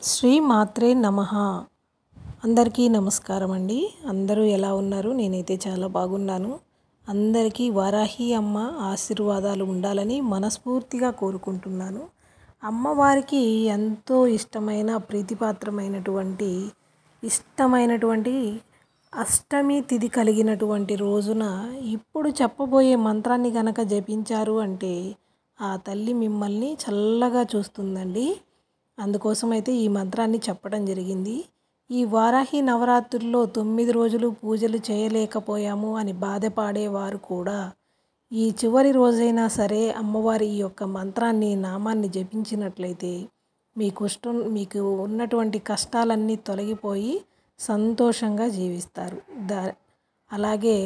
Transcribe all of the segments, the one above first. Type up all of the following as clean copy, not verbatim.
శ్రీ మాత్రే నమః. అందరికీ నమస్కారం అండి. అందరూ ఎలా ఉన్నారు? నేనైతే చాలా బాగున్నాను. అందరికీ వారాహి అమ్మ ఆశీర్వాదాలు ఉండాలని మనస్ఫూర్తిగా కోరుకుంటున్నాను. అమ్మవారికి ఎంతో ఇష్టమైనటువంటి అష్టమి తిథి కలిగినటువంటి రోజున ఇప్పుడు చెప్పబోయే మంత్రాన్ని గనక జపించారు అంటే ఆ తల్లి మిమ్మల్ని చల్లగా చూస్తుందండి. అందుకోసమైతే ఈ మంత్రాన్ని చెప్పడం జరిగింది. ఈ వారాహి నవరాత్రుల్లో 9 రోజులు పూజలు చేయలేకపోయాము అని బాధపడేవారు కూడా ఈ చివరి రోజైనా సరే అమ్మవారి ఈ యొక్క మంత్రాన్ని నామాన్ని జపించినట్లయితే మీకు ఉన్నటువంటి కష్టాలన్నీ తొలగిపోయి సంతోషంగా జీవిస్తారు. అలాగే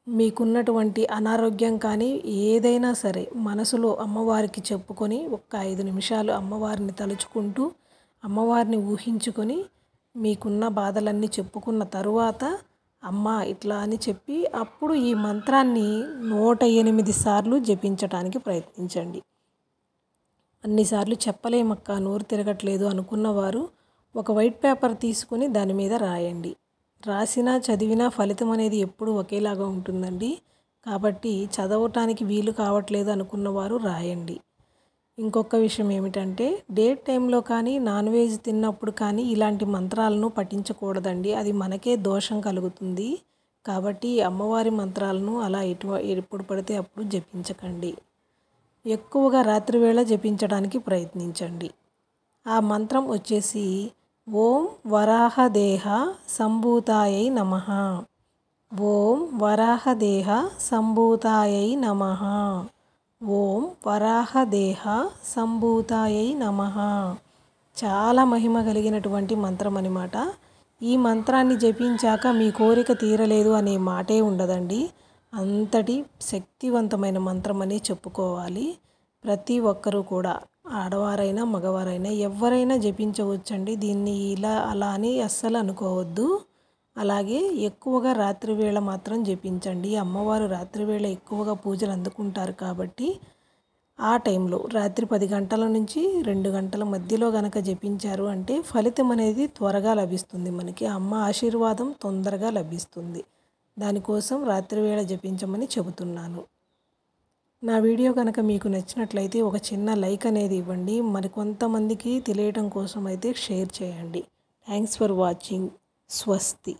మీకున్నటువంటి అనారోగ్యం కానీ ఏదైనా సరే మనసులో అమ్మవారికి చెప్పుకొని ఒక్క 5 నిమిషాలు అమ్మవారిని తలుచుకుంటూ అమ్మవారిని ఊహించుకొని మీకున్న బాధలన్నీ చెప్పుకున్న తరువాత అమ్మ ఇట్లా అని చెప్పి అప్పుడు ఈ మంత్రాన్ని 108 సార్లు జపించడానికి ప్రయత్నించండి. అన్నిసార్లు చెప్పలేమక్క, నోరు తిరగట్లేదు అనుకున్నవారు ఒక వైట్ పేపర్ తీసుకొని దాని మీద రాయండి. రాసినా చదివినా ఫలితం అనేది ఎప్పుడు ఒకేలాగా ఉంటుందండి. కాబట్టి చదవటానికి వీలు కావట్లేదు అనుకున్నవారు రాయండి. ఇంకొక విషయం ఏమిటంటే డేట్ టైంలో కానీ నాన్ వెజ్ తిన్నప్పుడు కానీ ఇలాంటి మంత్రాలను పఠించకూడదండి. అది మనకే దోషం కలుగుతుంది. కాబట్టి అమ్మవారి మంత్రాలను అలా ఎప్పుడు పడితే అప్పుడు జపించకండి. ఎక్కువగా రాత్రివేళ జపించడానికి ప్రయత్నించండి. ఆ మంత్రం వచ్చేసి ఓం వరాహదేహ సంభూతాయై నమః. ఓం వరాహదేహ సంభూతాయై నమః. ఓం వరాహదేహ సంభూతాయై నమః. చాలా మహిమ కలిగినటువంటి మంత్రం అన్నమాట. ఈ మంత్రాన్ని జపించాక మీ కోరిక తీరలేదు అనే మాటే ఉండదండి. అంతటి శక్తివంతమైన మంత్రం అని చెప్పుకోవాలి. ప్రతి ఒక్కరూ కూడా ఆడవారైనా మగవారైనా ఎవరైనా జపించవచ్చండి. దీన్ని ఇలా అలా అని అస్సలు అనుకోవద్దు. అలాగే ఎక్కువగా రాత్రివేళ మాత్రం జపించండి. అమ్మవారు రాత్రివేళ ఎక్కువగా పూజలు అందుకుంటారు కాబట్టి ఆ టైంలో రాత్రి 10 గంటల నుంచి 2 గంటల మధ్యలో గనక జపించారు అంటే ఫలితం అనేది త్వరగా లభిస్తుంది. మనకి అమ్మ ఆశీర్వాదం తొందరగా లభిస్తుంది. దానికోసం రాత్రివేళ జపించమని చెబుతున్నాను. నా వీడియో కనుక మీకు నచ్చినట్లయితే ఒక చిన్న లైక్ అనేది ఇవ్వండి. మరికొంతమందికి తెలియటం కోసం అయితే షేర్ చేయండి. Thanks for watching. స్వస్తి.